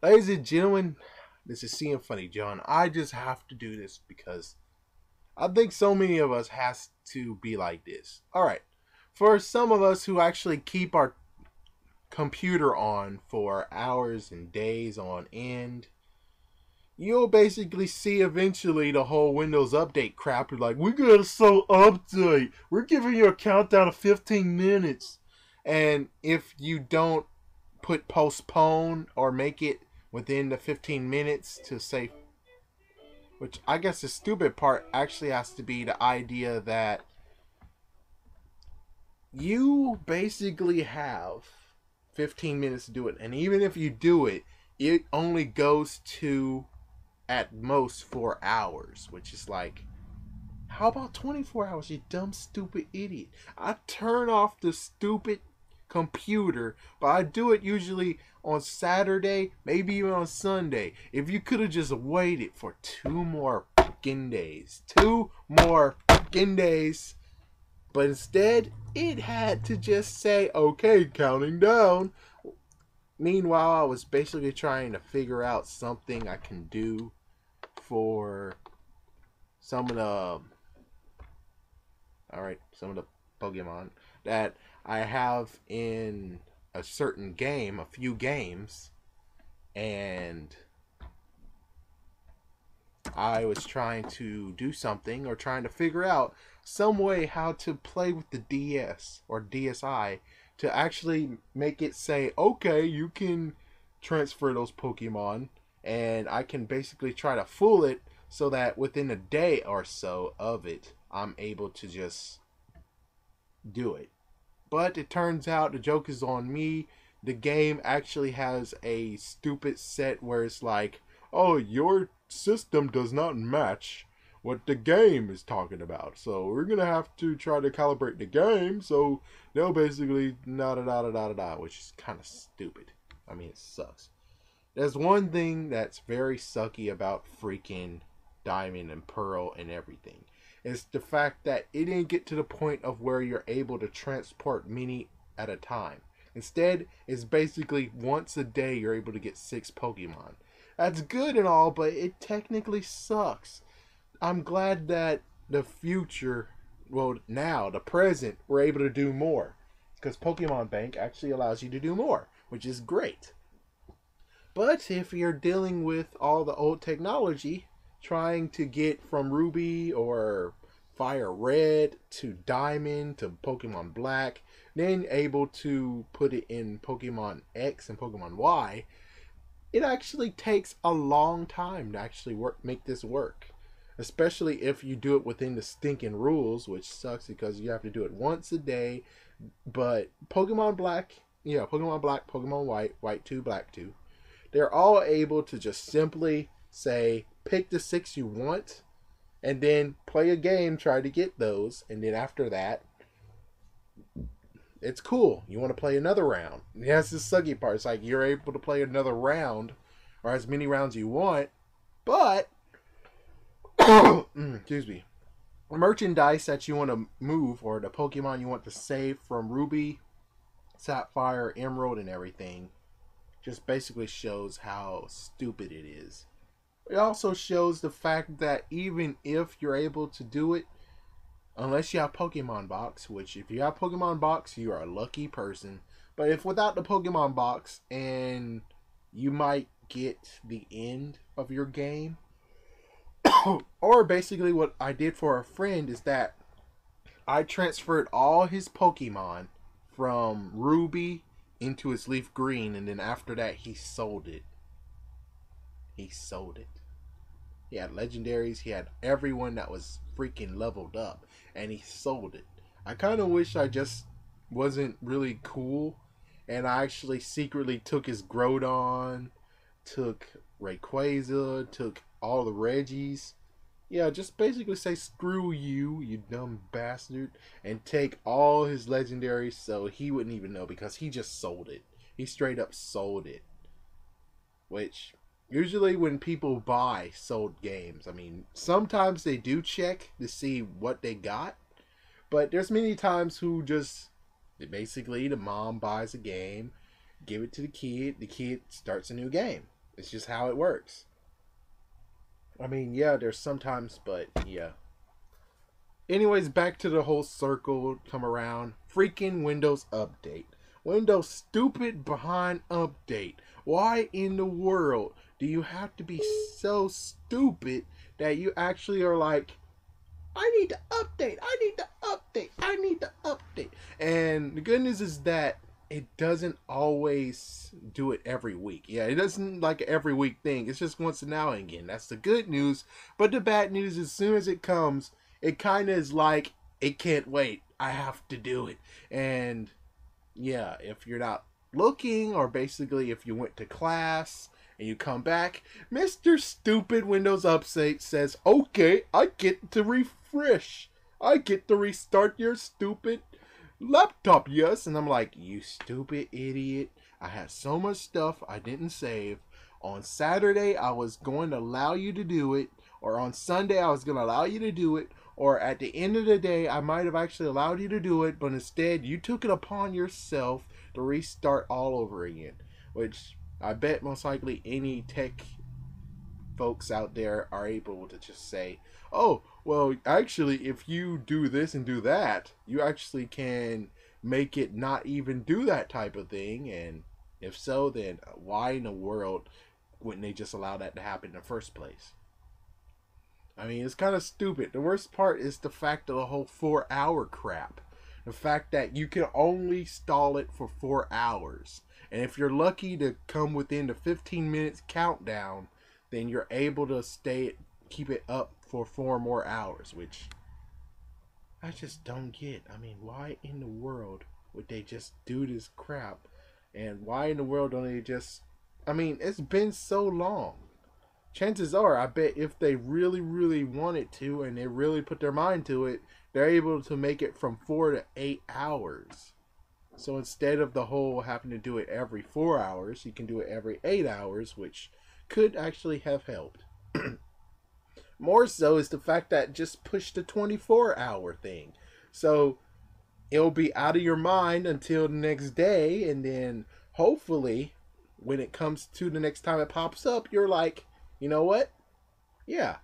Ladies and gentlemen, this is Seeing Funny John. I just have to do this because I think so many of us has to be like this. Alright, for some of us who actually keep our computer on for hours and days on end, you'll basically see eventually the whole Windows update crap. You're like, we gotta so update. We're giving you a countdown of 15 minutes. And if you don't put postpone or make it within the 15 minutes to say, which I guess the stupid part actually has to be the idea that you basically have 15 minutes to do it. And even if you do it, it only goes to at most 4 hours, which is like, how about 24 hours, you dumb, stupid idiot? I turn off the stupid computer, but I do it usually on Saturday, maybe even on Sunday. If you could have just waited for 2 more fucking days. 2 more fucking days. But instead, it had to just say, okay, counting down. Meanwhile, I was basically trying to figure out something I can do for some of the Pokemon that I have in a certain game, a few games, and I was trying to do something or trying to figure out some way how to play with the DS or DSi to actually make it say, okay, you can transfer those Pokemon, and I can basically try to fool it so that within a day or so of it, I'm able to just do it. But it turns out the joke is on me. The game actually has a stupid set where it's like, oh, your system does not match what the game is talking about. So we're going to have to try to calibrate the game. So they'll basically da-da-da-da-da-da, which is kind of stupid. I mean, it sucks. There's one thing that's very sucky about freaking Diamond and Pearl and everything. It's the fact that it didn't get to the point of where you're able to transport many at a time. Instead, it's basically once a day you're able to get 6 Pokemon. That's good and all, but it technically sucks. I'm glad that the future, well now, the present, we're able to do more. Because Pokemon Bank actually allows you to do more, which is great. But if you're dealing with all the old technology, trying to get from Ruby or Fire Red to Diamond to Pokemon Black, then able to put it in Pokemon X and Pokemon Y, it actually takes a long time to actually make this work. Especially if you do it within the stinking rules, which sucks because you have to do it once a day. But Pokemon Black, Pokemon Black, Pokemon White, White 2, Black 2, they're all able to just simply say, pick the 6 you want, and then play a game, try to get those, and then after that, it's cool. You want to play another round. And that's the sucky part. It's like you're able to play another round, or as many rounds you want, but excuse me, merchandise that you want to move, or the Pokemon you want to save from Ruby, Sapphire, Emerald, and everything, just basically shows how stupid it is. It also shows the fact that even if you're able to do it, unless you have Pokemon Box, which if you have Pokemon Box, you are a lucky person. But if without the Pokemon Box, and you might get the end of your game, or basically what I did for a friend is that I transferred all his Pokemon from Ruby into his Leaf Green, and then after that he sold it. He sold it. He had legendaries, he had everyone that was freaking leveled up, and he sold it. I kind of wish I just wasn't really cool, and I actually secretly took his Groudon, took Rayquaza, took all the Reggies. Yeah, just basically say screw you, you dumb bastard, and take all his legendaries so he wouldn't even know because he just sold it. He straight up sold it. Which, usually when people buy sold games, I mean, sometimes they do check to see what they got, but there's many times who just, basically the mom buys a game, give it to the kid starts a new game. It's just how it works. I mean, yeah, there's sometimes, but yeah. Anyways, back to the whole circle come around. Freaking Windows update. Windows stupid behind update. Why in the world do you have to be so stupid that you actually are like, I need to update, I need to update, I need to update. And the good news is that it doesn't always do it every week. Yeah, it doesn't like an every week thing. It's just once now and again. That's the good news. But the bad news, as soon as it comes, it kind of is like, it can't wait. I have to do it. And yeah, if you're not looking, or basically if you went to class and you come back, Mr. Stupid Windows Update says, okay, I get to refresh. I get to restart your stupid laptop, yes. And I'm like, you stupid idiot. I had so much stuff I didn't save. On Saturday, I was going to allow you to do it. Or on Sunday, I was going to allow you to do it. Or at the end of the day, I might have actually allowed you to do it, but instead you took it upon yourself to restart all over again. Which I bet most likely any tech folks out there are able to just say, oh, well, actually, if you do this and do that, you actually can make it not even do that type of thing. And if so, then why in the world wouldn't they just allow that to happen in the first place? I mean, it's kind of stupid. The worst part is the fact of the whole 4-hour crap. The fact that you can only stall it for 4 hours. And if you're lucky to come within the 15 minutes countdown, then you're able to keep it up for 4 more hours, which I just don't get. I mean, why in the world would they just do this crap? And why in the world don't they just... I mean, it's been so long. Chances are, I bet if they really, really wanted to and they really put their mind to it, they're able to make it from 4 to 8 hours. So instead of the whole having to do it every 4 hours, you can do it every 8 hours, which could actually have helped. More so is the fact that just push the 24-hour thing. So it'll be out of your mind until the next day, and then hopefully when it comes to the next time it pops up, you're like, you know what? Yeah,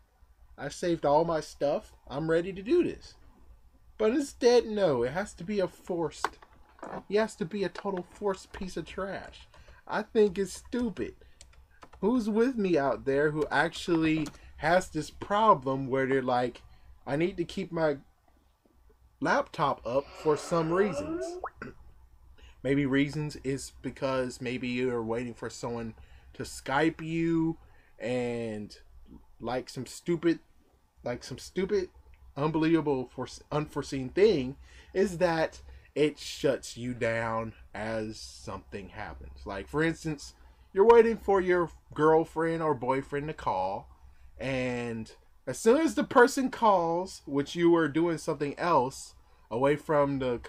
I saved all my stuff. I'm ready to do this. But instead, no, it has to be a forced. It has to be a total forced piece of trash. I think it's stupid. Who's with me out there who actually has this problem where they're like, I need to keep my laptop up for some reasons. Maybe reasons is because maybe you're waiting for someone to Skype you, and like some stupid unbelievable unforeseen thing is that it shuts you down as something happens. Like, for instance, you're waiting for your girlfriend or boyfriend to call, and as soon as the person calls, which you were doing something else away from the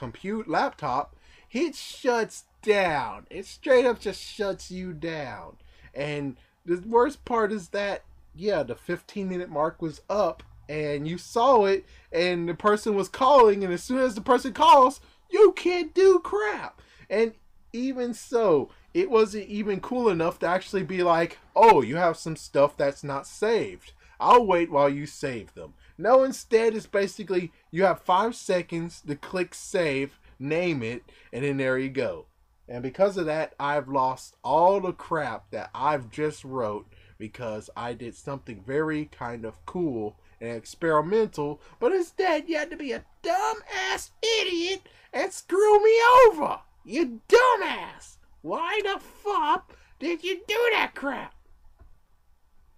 laptop, it shuts down. It straight up just shuts you down. And the worst part is that, yeah, the 15-minute mark was up, and you saw it, and the person was calling, and as soon as the person calls, you can't do crap. And even so, it wasn't even cool enough to actually be like, oh, you have some stuff that's not saved. I'll wait while you save them. No, instead, it's basically, you have 5 seconds to click save, name it, and then there you go. And because of that, I've lost all the crap that I've just wrote because I did something very kind of cool and experimental, but instead you had to be a dumbass idiot and screw me over. You dumbass! Why the fuck did you do that crap?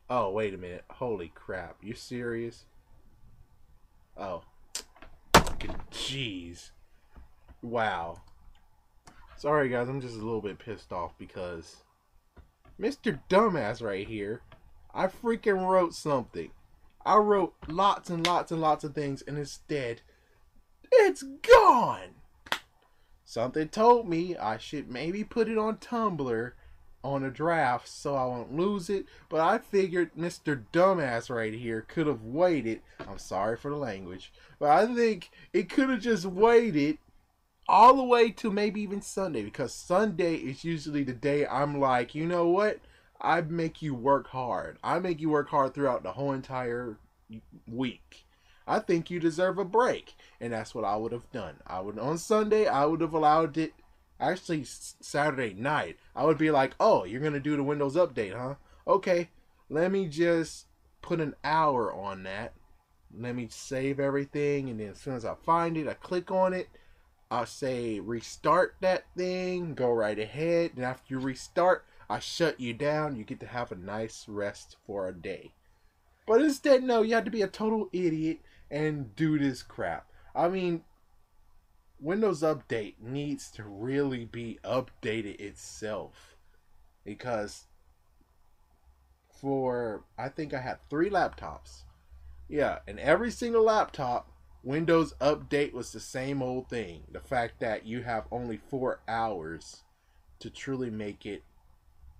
Oh, wait a minute. Holy crap. You serious? Oh. Jeez. Wow. Sorry guys, I'm just a little bit pissed off because Mr. Dumbass right here, I freaking wrote something. I wrote lots and lots and lots of things, and instead, it's gone! Something told me I should maybe put it on Tumblr on a draft so I won't lose it, but I figured Mr. Dumbass right here could have waited. I'm sorry for the language, but I think it could have just waited all the way to maybe even Sunday, because Sunday is usually the day I'm like, you know what? I make you work hard. I make you work hard throughout the whole entire week. I think you deserve a break. And that's what I would have done. I would, on Sunday, I would have allowed it. Actually, Saturday night, I would be like, oh, you're going to do the Windows update, huh? Okay, let me just put an hour on that. Let me save everything. And then as soon as I find it, I click on it. I'll say restart that thing. Go right ahead. And after you restart, I shut you down. You get to have a nice rest for a day. But instead, no, you have to be a total idiot and do this crap. I mean, Windows Update needs to really be updated itself. Because I think I had 3 laptops. Yeah, and every single laptop, Windows Update was the same old thing. The fact that you have only 4 hours to truly make it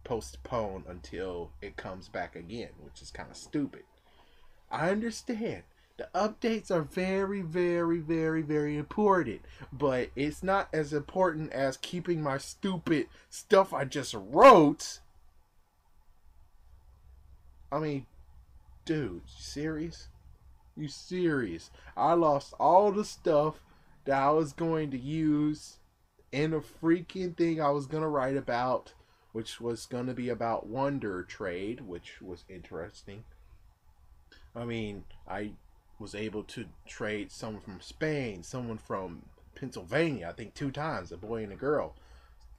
postpone until it comes back again, which is kind of stupid. I understand. The updates are very, very, very, very important. But it's not as important as keeping my stupid stuff I just wrote. I mean, dude, you serious? You serious? I lost all the stuff that I was going to use in a freaking thing I was going to write about, which was going to be about Wonder Trade, which was interesting. I mean, I was able to trade someone from Spain, someone from Pennsylvania, I think 2 times, a boy and a girl,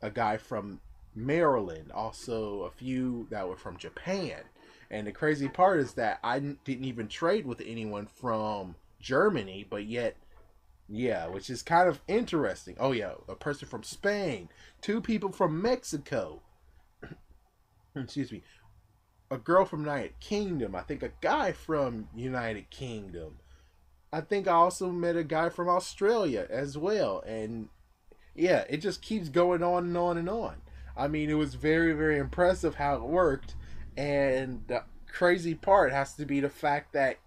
a guy from Maryland, also a few that were from Japan. And the crazy part is that I didn't even trade with anyone from Germany, but yet, yeah, which is kind of interesting. Oh yeah, a person from Spain, 2 people from Mexico, excuse me, a girl from United Kingdom, I think a guy from United Kingdom. I think I also met a guy from Australia as well. And yeah, it just keeps going on and on and on. I mean, it was very, very impressive how it worked. And the crazy part has to be the fact that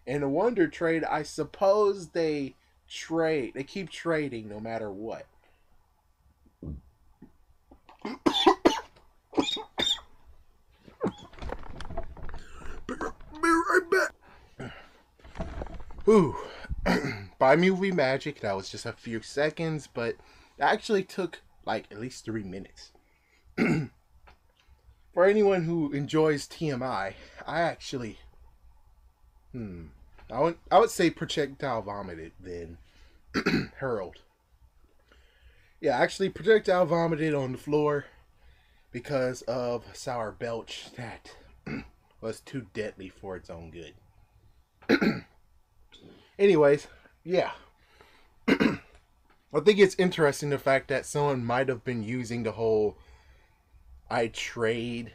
in a Wonder Trade, I suppose they keep trading no matter what. Be right back. Ooh. By movie magic, that was just a few seconds, but it actually took like at least 3 minutes. For anyone who enjoys TMI, I actually, I would say projectile vomited then hurled. Yeah, actually projectile vomited on the floor because of sour belch that was too deadly for its own good. Anyways, yeah. I think it's interesting the fact that someone might have been using the whole I trade.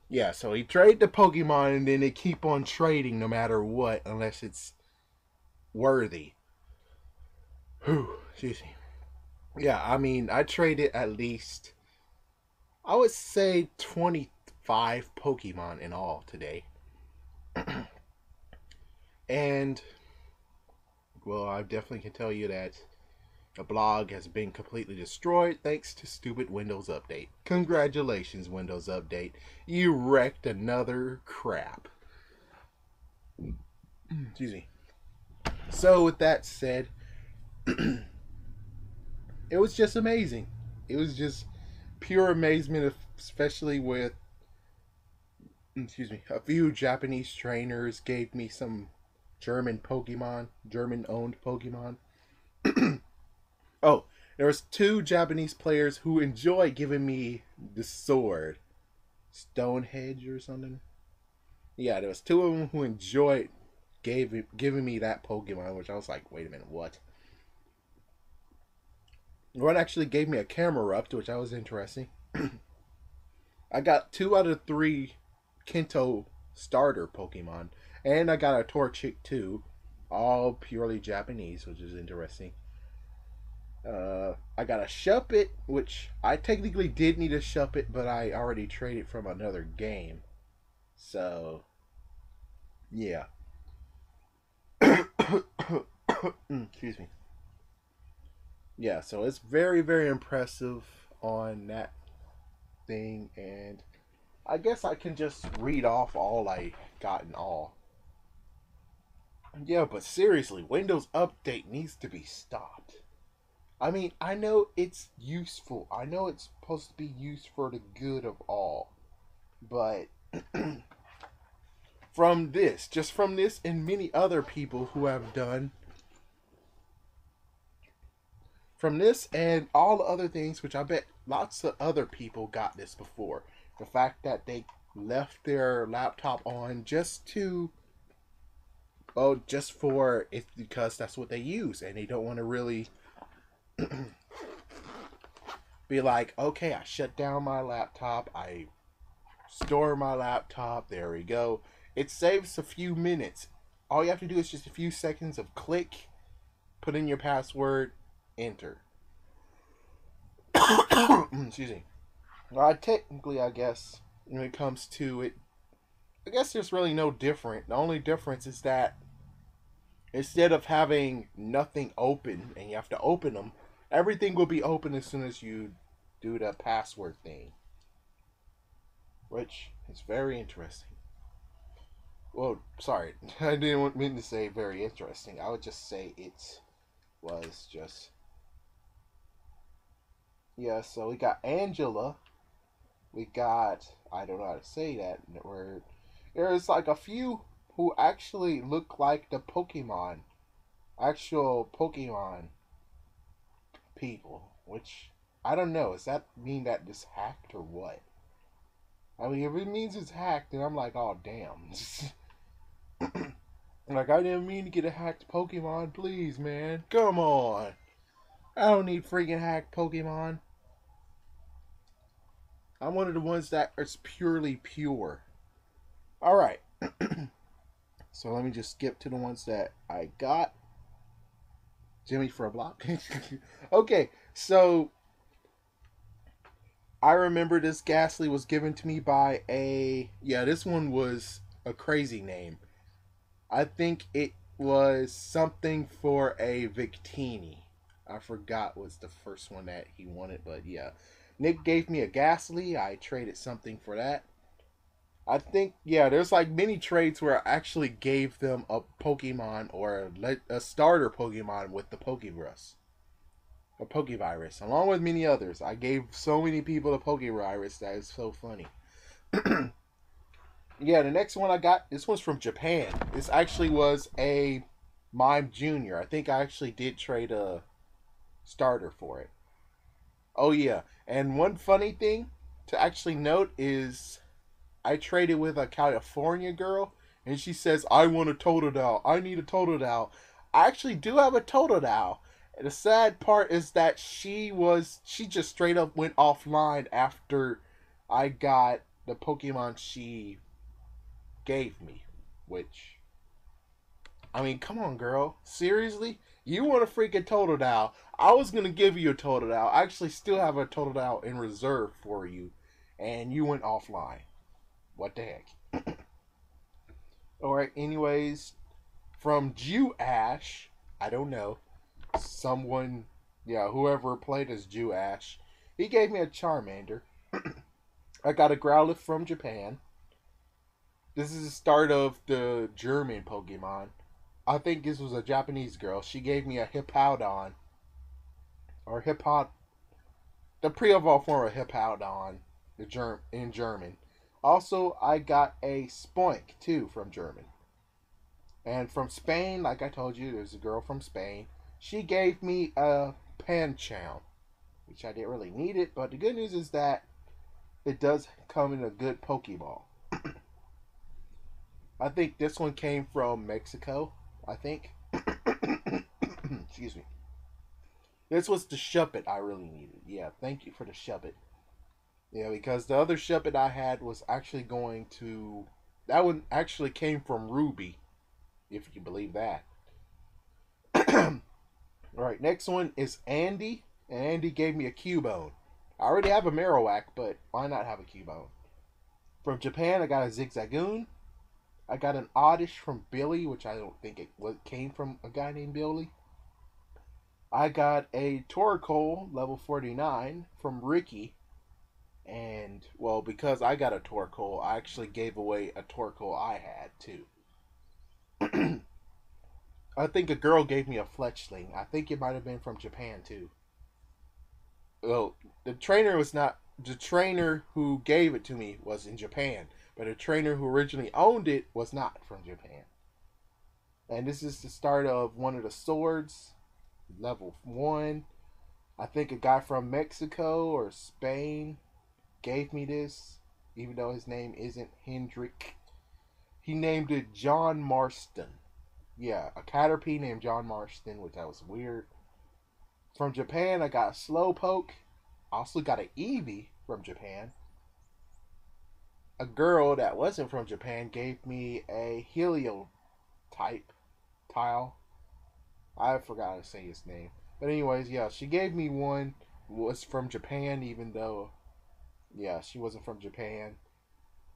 Yeah, so he trade the Pokemon and then they keep on trading no matter what unless it's worthy. Whew, excuse me. Yeah, I mean, I traded at least, I would say 25 Pokemon in all today. And, well, I definitely can tell you that the blog has been completely destroyed thanks to stupid Windows Update. Congratulations, Windows Update. You wrecked another crap. Excuse me. So, with that said, it was just amazing. It was just pure amazement, especially with, a few Japanese trainers gave me some German owned Pokemon. Oh, there was 2 Japanese players who enjoy giving me the sword. Stonehenge or something. Yeah, there was 2 of them who enjoyed giving me that Pokemon, which I was like, wait a minute, what? One actually gave me a Camerupt, which I was interesting. I got 2 out of 3 Kento starter Pokemon, and I got a Torchic too, all purely Japanese, which is interesting. I got a Shuppet, which I technically did need a Shuppet, but I already traded from another game. So, yeah. Excuse me. Yeah, so it's very, very impressive on that thing. And I guess I can just read off all I got and all. Yeah, but seriously, Windows Update needs to be stopped. I mean, I know it's useful. I know it's supposed to be used for the good of all. But just from this and many other people who have done, from this and all the other things, which I bet lots of other people got this before. The fact that they left their laptop on just to, oh, just for it's because that's what they use, and they don't want to really be like, okay, I shut down my laptop, I store my laptop, there we go. It saves a few minutes. All you have to do is just a few seconds of click, put in your password, enter. Excuse me. Technically, I guess, when it comes to it, I guess there's really no different. The only difference is that instead of having nothing open and you have to open them, everything will be open as soon as you do the password thing. Which is very interesting. Well, sorry, I didn't mean to say very interesting. I would just say it was just. Yeah, so we got Angela. We got. I don't know how to say that word. There's like a few who actually look like the Pokemon. Actual Pokemon people. Which, I don't know. Does that mean that it's hacked or what? I mean, if it means it's hacked, then I'm like, oh, damn. Like, I didn't mean to get a hacked Pokemon. Please, man. Come on. I don't need freaking hacked Pokemon. I'm one of the ones that is purely pure. Alright. So let me just skip to the ones that I got. Jimmy for a block. Okay, so I remember this Ghastly was given to me by a. Yeah, this one was a crazy name. I think it was something for a Victini. I forgot was the first one that he wanted, but yeah. Nick gave me a Ghastly. I traded something for that. I think, yeah, there's like many trades where I actually gave them a Pokemon or a starter Pokemon with the Pokevirus. A Pokevirus, along with many others. I gave so many people a Pokevirus that is so funny. Yeah, the next one I got, this one's from Japan. This actually was a Mime Junior. I think I actually did trade a starter for it. Oh, yeah. And one funny thing to actually note is I traded with a California girl, and she says, I want a Totodile. I need a Totodile. I actually do have a Totodile. And the sad part is that she just straight up went offline after I got the Pokemon she gave me. Which, I mean, come on, girl. Seriously? You want a freaking Totodile? I was going to give you a Totodile. I actually still have a Totodile in reserve for you. And you went offline. What the heck? Alright, anyways. From Jew Ash. I don't know. Someone, yeah, whoever played as Jew Ash. He gave me a Charmander. I got a Growlithe from Japan. This is the start of the German Pokemon. I think this was a Japanese girl. She gave me a Hippowdon. Or Hippod. The pre-evolved form of Hippowdon in German. Also, I got a Spoink, too, from German. And from Spain, like I told you, there's a girl from Spain. She gave me a Panchow, which I didn't really need it. But the good news is that it does come in a good Pokeball. I think this one came from Mexico, I think. Excuse me. This was the Shuppet I really needed. Yeah, thank you for the Shuppet. Yeah, because the other Shuppet I had was actually going to. That one actually came from Ruby, if you believe that. Alright, next one is Andy. And Andy gave me a Cubone. I already have a Marowak, but why not have a Cubone? From Japan, I got a Zigzagoon. I got an Oddish from Billy, which I don't think it came from a guy named Billy. I got a Torkoal, level 49, from Ricky. And, well, because I got a Torkoal, I actually gave away a Torkoal I had, too. I think a girl gave me a Fletchling. I think it might have been from Japan, too. Well, the trainer was not. The trainer who gave it to me was in Japan, but the trainer who originally owned it was not from Japan. And this is the start of one of the swords, level 1. I think a guy from Mexico or Spain gave me this, even though his name isn't Hendrik. He named it John Marston. Yeah, a Caterpie named John Marston, which that was weird. From Japan, I got a Slowpoke. I also got an Eevee from Japan. A girl that wasn't from Japan gave me a Helio type tile. I forgot to say his name. But anyways, yeah, she gave me one. Was from Japan, even though, yeah, she wasn't from Japan.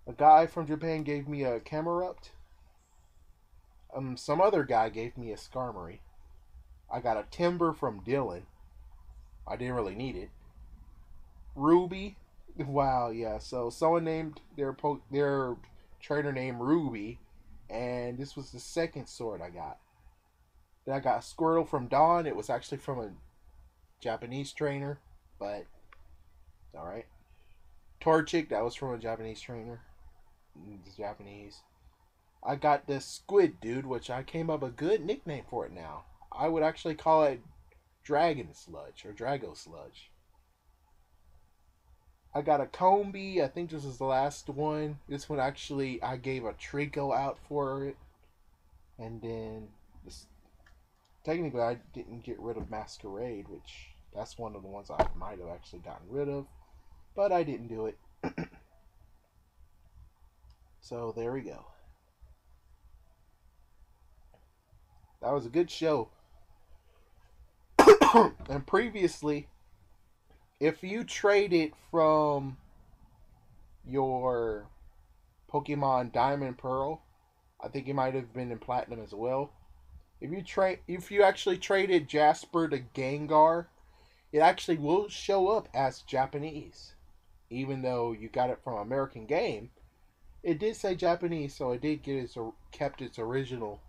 A guy from Japan gave me a Camerupt. Some other guy gave me a Skarmory. I got a Timber from Dylan. I didn't really need it. Ruby. Wow, yeah. So someone named their trainer named Ruby, and this was the second sword I got. Then I got Squirtle from Dawn. It was actually from a Japanese trainer, but all right. Torchic, that was from a Japanese trainer. It's Japanese. I got this Squid Dude, which I came up with a good nickname for it now. I would actually call it Dragon Sludge or Drago Sludge. I got a Combi. I think this is the last one. This one actually, I gave a Trico out for it. And then, this, technically, I didn't get rid of Masquerade, which that's one of the ones I might have actually gotten rid of. But I didn't do it. So, there we go. That was a good show. And previously, if you traded from your Pokemon Diamond Pearl, I think it might have been in Platinum as well. If you actually traded Jasper to Gengar, it actually will show up as Japanese, even though you got it from American Game. It did say Japanese, so it did kept its original,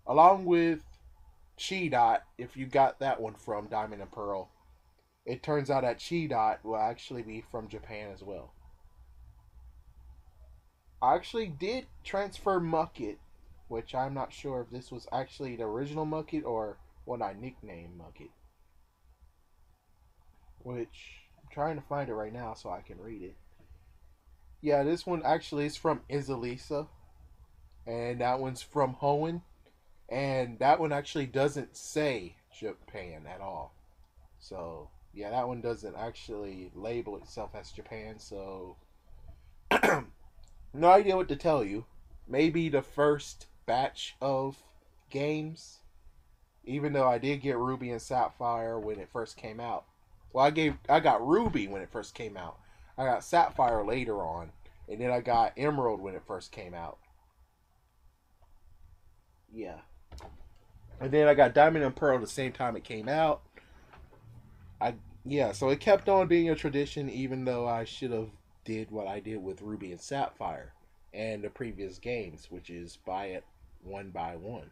along with Chi-Dot. If you got that one from Diamond and Pearl, it turns out that Chi-Dot will actually be from Japan as well. I actually did transfer Muckett, which I'm not sure if this was actually the original Muckett or what I nicknamed Muckett. Which, I'm trying to find it right now so I can read it. Yeah, this one actually is from Isalisa, and that one's from Hoenn, and that one actually doesn't say Japan at all. So, yeah, that one doesn't actually label itself as Japan, so no idea what to tell you. Maybe the first batch of games, even though I did get Ruby and Sapphire when it first came out. Well, I got Ruby when it first came out. I got Sapphire later on, and then I got Emerald when it first came out. Yeah. And then I got Diamond and Pearl the same time it came out. So it kept on being a tradition, even though I should have did what I did with Ruby and Sapphire and the previous games, which is buy it one by one.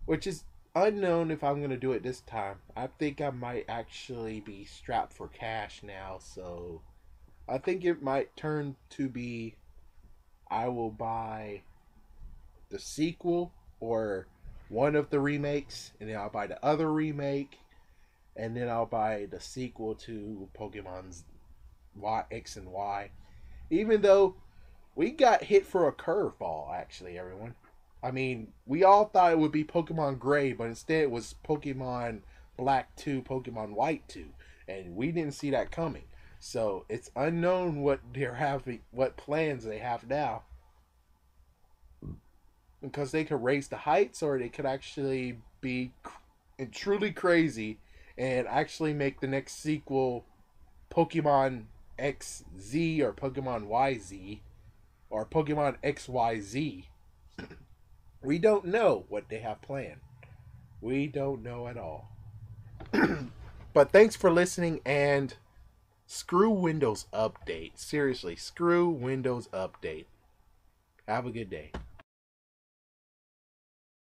Which is unknown if I'm going to do it this time. I think I might actually be strapped for cash now, so I think it might turn to be I will buy the sequel or one of the remakes, and then I'll buy the other remake, and then I'll buy the sequel to Pokemon's X and Y. Even though we got hit for a curveball, actually, everyone. I mean, we all thought it would be Pokemon Gray, but instead it was Pokemon Black 2, Pokemon White 2, and we didn't see that coming. So it's unknown what what plans they have now, because they could raise the heights, or they could actually be truly crazy and actually make the next sequel Pokemon XZ or Pokemon YZ or Pokemon XYZ. We don't know what they have planned. We don't know at all. But thanks for listening, and Screw Windows Update. Seriously, screw Windows Update. Have a good day.